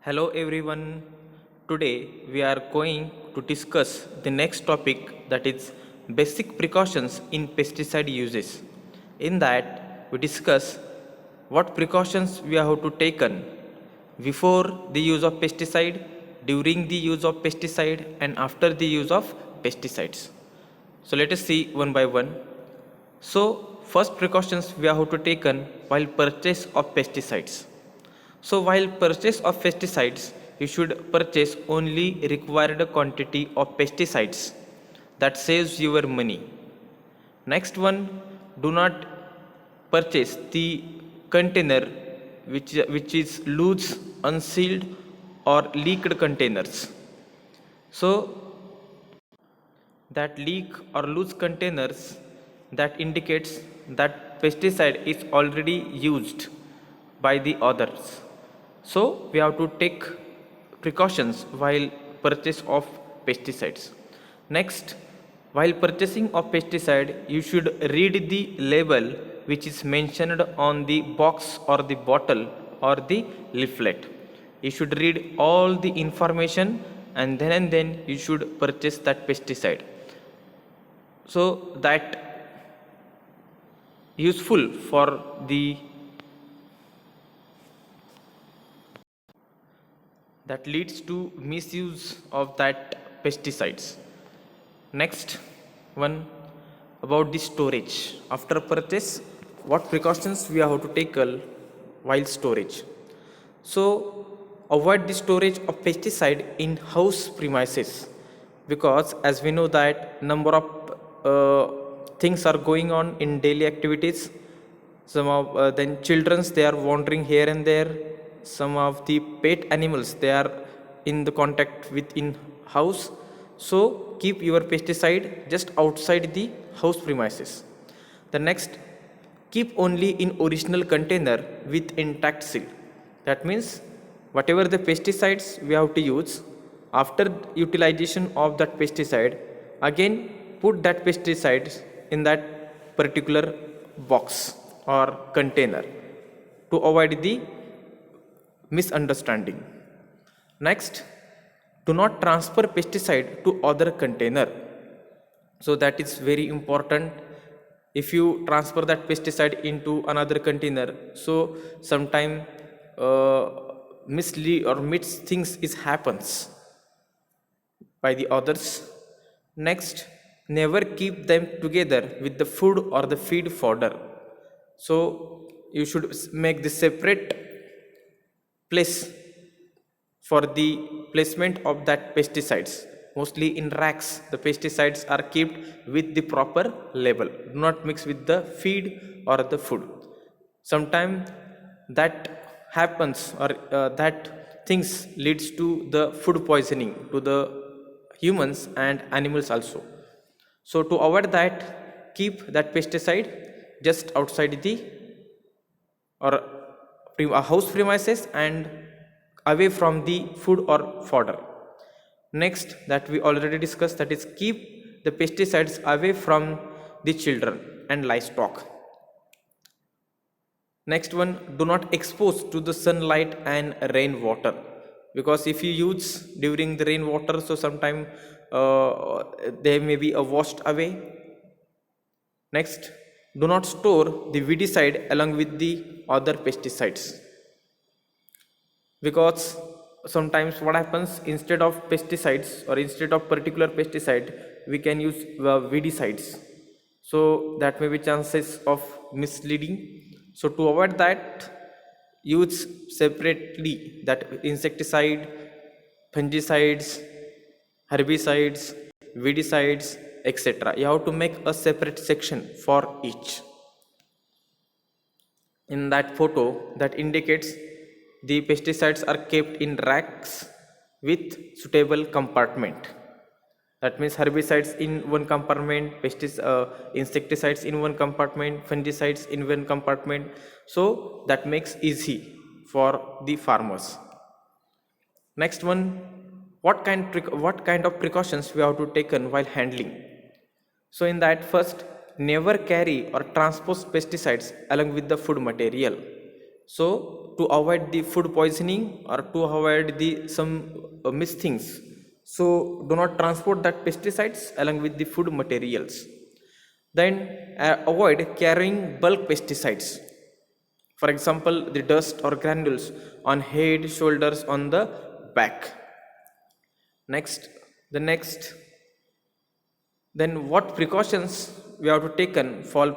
Hello everyone. Today we are going to discuss the next topic, that is basic precautions in pesticide uses. In that we discuss what precautions we have to taken before the use of pesticide, during the use of pesticide and after the use of pesticides. So let us see one by one. So first precautions we have to taken while purchase of pesticides. So while purchase of pesticides, you should purchase only required quantity of pesticides. That saves your money. Next one, do not purchase the container which is loose, unsealed or leaked containers. So that leak or loose containers, that indicates that pesticide is already used by the others. So we have to take precautions while purchase of pesticides. Next, while purchasing of pesticide, you should read the label which is mentioned on the box or the bottle or the leaflet. You should read all the information and then you should purchase that pesticide. So that useful for the that leads to misuse of that pesticides. Next one, about the storage. After purchase, what precautions we have to take while storage. So avoid the storage of pesticide in house premises, because as we know that number of things are going on in daily activities. Some of then children's, they are wandering here and there. Some of the pet animals, they are in the contact with in house. So keep your pesticide just outside the house premises. The next, keep only in original container with intact seal. That means whatever the pesticides we have to use, after utilization of that pesticide, again put that pesticides in that particular box or container to avoid the misunderstanding. Next, do not transfer pesticide to other container. So that is very important. If you transfer that pesticide into another container, so sometime uh, mislead or mix things is happens by the others. Next, never keep them together with the food or the feed fodder. So you should make the separate place for the placement of that pesticides. Mostly in racks, the pesticides are kept with the proper label. Do not mix with the feed or the food. Sometimes that happens, or that things leads to the food poisoning to the humans and animals also. So to avoid that, keep that pesticide just outside the or house premises and away from the food or fodder. Next, that we already discussed, that is keep the pesticides away from the children and livestock. Next one, do not expose to the sunlight and rainwater, because if you use during the rainwater, so sometime they may be washed away. Next, do not store the weedicide along with the other pesticides, because sometimes what happens, instead of pesticides or instead of particular pesticide, we can use weedicides. So that may be chances of misleading. So to avoid that, use separately that insecticide, fungicides, herbicides, weedicides, etc. You have to make a separate section for each. In that photo, that indicates the pesticides are kept in racks with suitable compartment. That means herbicides in one compartment, insecticides in one compartment, fungicides in one compartment. So that makes easy for the farmers. Next one, what kind of precautions we have to taken while handling. So in that, first, never carry or transport pesticides along with the food material. So to avoid the food poisoning or to avoid the some missed things, so do not transport that pesticides along with the food materials. Then avoid carrying bulk pesticides, for example the dust or granules on head, shoulders, on the back. Next, the next, then what precautions we have to taken for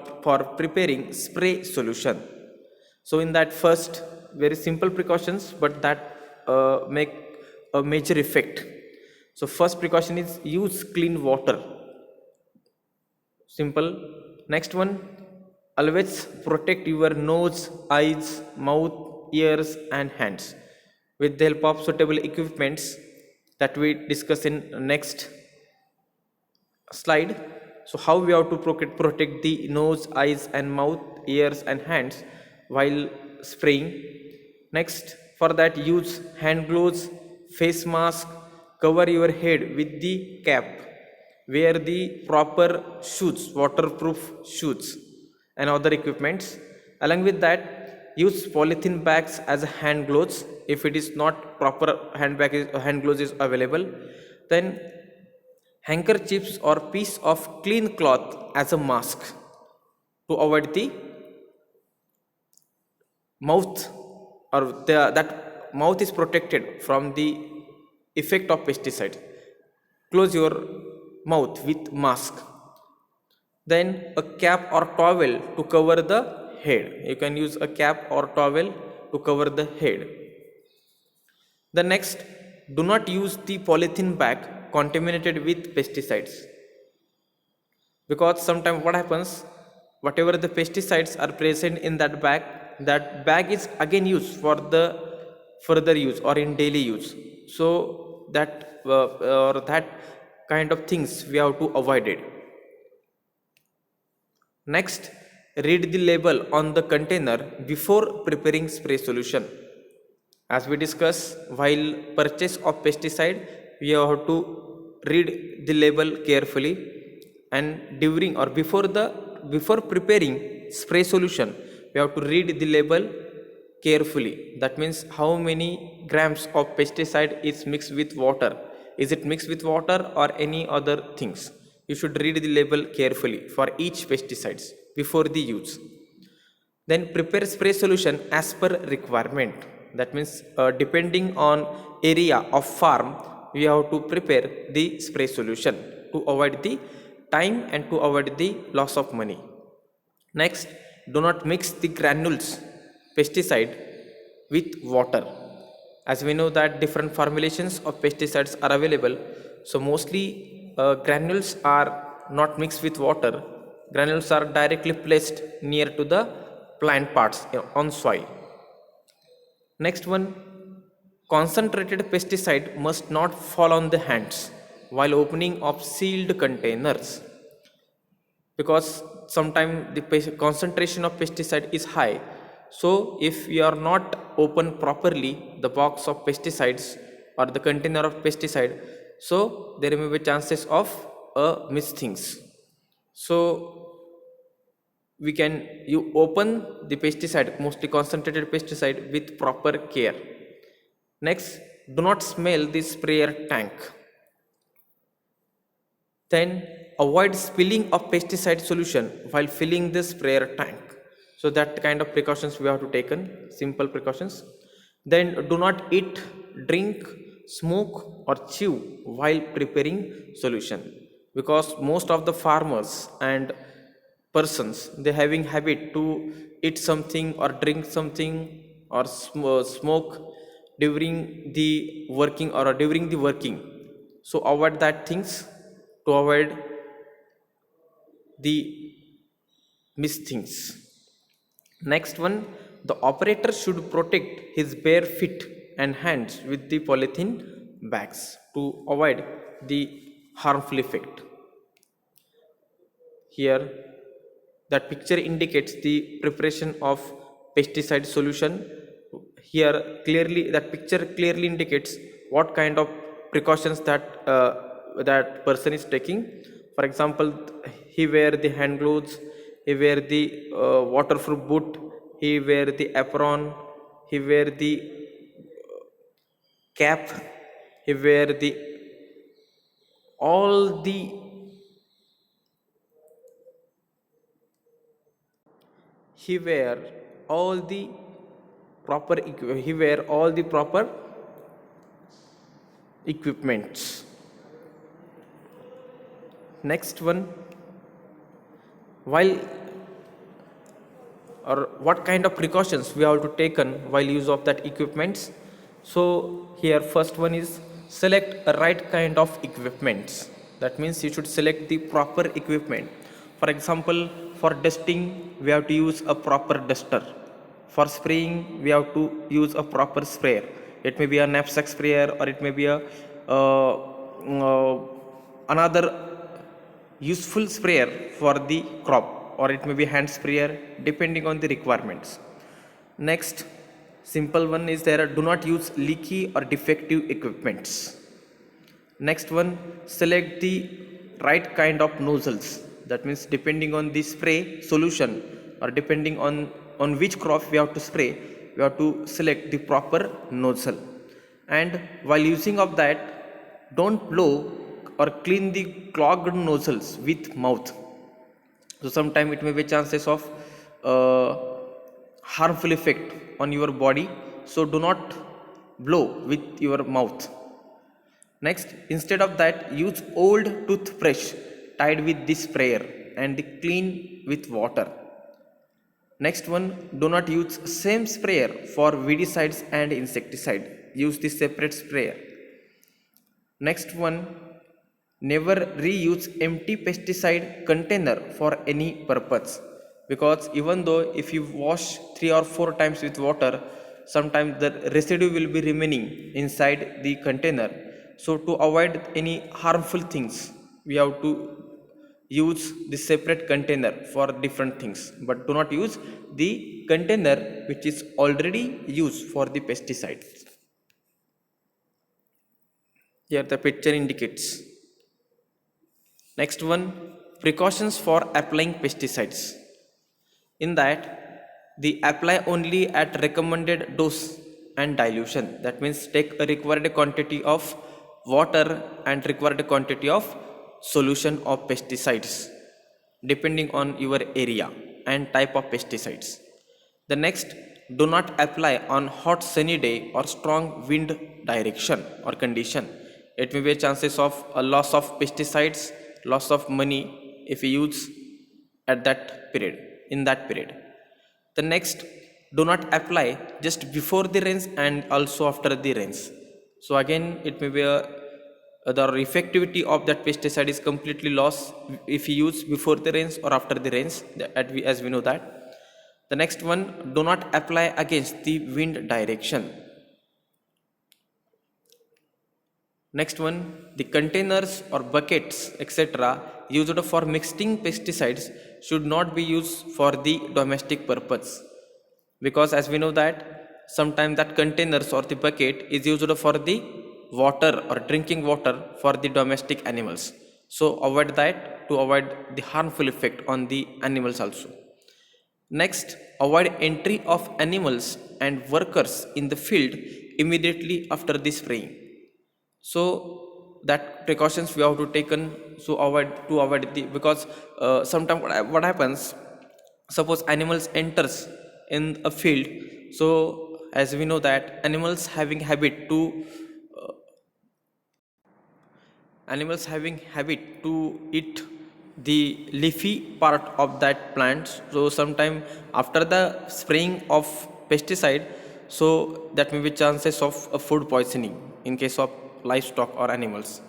preparing spray solution. So in that first, very simple precautions, but that make a major effect. So first precaution is use clean water. Simple. Next one, always protect your nose, eyes, mouth, ears, and hands with the help of suitable equipments that we discuss in next slide. So how we have to protect the nose, eyes, and mouth, ears, and hands while spraying. Next, for that use hand gloves, face mask, cover your head with the cap, wear the proper shoes, waterproof shoes, and other equipments. Along with that, use polythene bags as hand gloves if it is not proper hand gloves is available. Then handkerchiefs or piece of clean cloth as a mask to avoid the mouth, or that mouth is protected from the effect of pesticide. Close your mouth with mask. Then a cap or towel to cover the head. You can use a cap or towel to cover the head. The next, do not use the polythene bag contaminated with pesticides, because sometimes what happens, whatever the pesticides are present in that bag is again used for the further use or in daily use. So that or that kind of things we have to avoid it. Next, read the label on the container before preparing spray solution. As we discuss, while purchase of pesticide, we have to read the label carefully, and during or before preparing spray solution, we have to read the label carefully. That means how many grams of pesticide is mixed with water. Is it mixed with water or any other things? You should read the label carefully for each pesticides before the use. Then prepare spray solution as per requirement. That means depending on area of farm, we have to prepare the spray solution to avoid the time and to avoid the loss of money. Next, do not mix the granules pesticide with water. As we know that different formulations of pesticides are available, so mostly granules are not mixed with water. Granules are directly placed near to the plant parts on soil. Next one, concentrated pesticide must not fall on the hands while opening of sealed containers, because sometimes the concentration of pesticide is high. So if you are not open properly the box of pesticides or the container of pesticide, so there may be chances of miss things. So you open the pesticide, mostly concentrated pesticide, with proper care. Next, do not smell the sprayer tank. Then avoid spilling of pesticide solution while filling the sprayer tank. So that kind of precautions we have to taken, simple precautions. Then do not eat, drink, smoke or chew while preparing solution, because most of the farmers and persons, they having habit to eat something or drink something or smoke during the working. So avoid that things to avoid the miss things. Next one, the operator should protect his bare feet and hands with the polythene bags to avoid the harmful effect. Here, that picture indicates the preparation of pesticide solution. Here, that picture clearly indicates what kind of precautions that person is taking. For example, he wear the hand gloves, he wear the waterproof boot, he wear the apron, he wear the cap, he wear the all the he wear all the he wear all the proper equipments. Next one, while or what kind of precautions we have to taken while use of that equipments. So here first one is select a right kind of equipments. That means you should select the proper equipment. For example, for dusting we have to use a proper duster. For spraying we have to use a proper sprayer. It may be a knapsack sprayer, or it may be a another useful sprayer for the crop, or it may be hand sprayer depending on the requirements. Next simple one is there, do not use leaky or defective equipments. Next one, select the right kind of nozzles. That means depending on the spray solution, or depending on which crop we have to spray, we have to select the proper nozzle. And while using of that, don't blow or clean the clogged nozzles with mouth. So sometime it may be chances of harmful effect on your body, so do not blow with your mouth. Next, instead of that, use old toothbrush tied with this sprayer and clean with water. Next one, do not use same sprayer for weedicides and insecticide. Use the separate sprayer. Next one, never reuse empty pesticide container for any purpose, because even though if you wash 3 or 4 times with water, sometimes the residue will be remaining inside the container. So to avoid any harmful things, we have to use the separate container for different things, but do not use the container which is already used for the pesticides. Here the picture indicates. Next one, precautions for applying pesticides. In that, the apply only at recommended dose and dilution. That means take a required quantity of water and required quantity of solution of pesticides depending on your area and type of pesticides. The next, do not apply on hot sunny day or strong wind direction or condition. It may be chances of a loss of pesticides, loss of money if you use at that period, in that period. The next, do not apply just before the rains and also after the rains. So again, it may be the effectivity of that pesticide is completely lost if you use before the rains or after the rains, as we know that. The next one, do not apply against the wind direction. Next one, the containers or buckets etc. used for mixing pesticides should not be used for the domestic purpose, because as we know that sometimes that containers or the bucket is used for the water or drinking water for the domestic animals. So avoid that to avoid the harmful effect on the animals also. Next, avoid entry of animals and workers in the field immediately after the spraying. So that precautions we have to taken to avoid the, because sometimes what happens, suppose animals enters in a field. So as we know that animals having habit to eat the leafy part of that plant. So sometime after the spraying of pesticide, so that may be chances of a food poisoning in case of livestock or animals.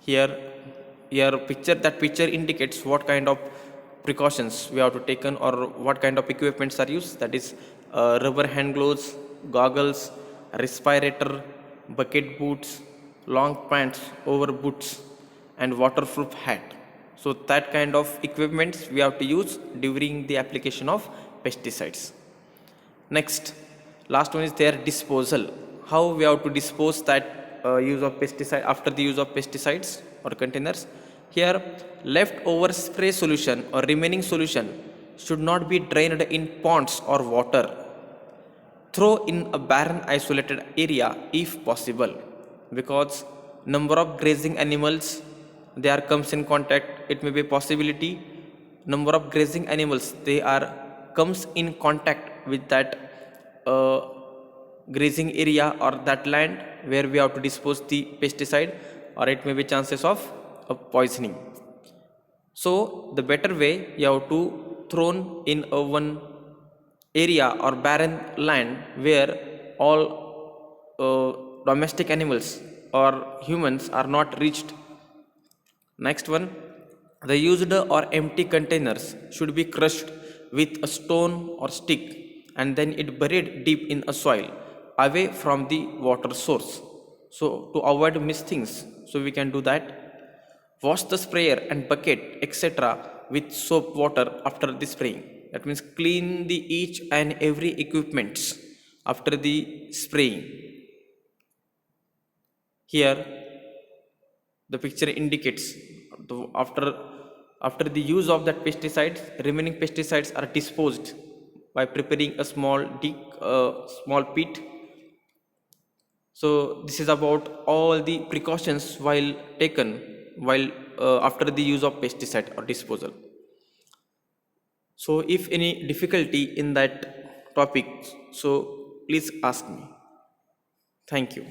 Here picture indicates what kind of precautions we have to taken or what kind of equipments are used. That is rubber hand gloves, goggles, respirator, bucket boots, long pants over boots, and waterproof hat. So that kind of equipments we have to use during the application of pesticides. Next, last one is their disposal. How we have to dispose that use of pesticide after the use of pesticides or containers. Here, leftover spray solution or remaining solution should not be drained in ponds or water. Throw in a barren isolated area if possible, because number of grazing animals they are comes in contact, it may be possibility number of grazing animals they are comes in contact with that uh, grazing area or that land where we have to dispose the pesticide, or it may be chances of poisoning. So the better way you have to thrown in a one area or barren land where all domestic animals or humans are not reached. Next one, the used or empty containers should be crushed with a stone or stick and then it buried deep in a soil away from the water source. So to avoid miss things, so we can do that. Wash the sprayer and bucket etc. with soap water after the spraying. That means clean the each and every equipments after the spraying. Here the picture indicates after the use of that pesticides, remaining pesticides are disposed by preparing a small pit. So this is about all the precautions while taken while after the use of pesticide or disposal. So if any difficulty in that topic, so please ask me. Thank you.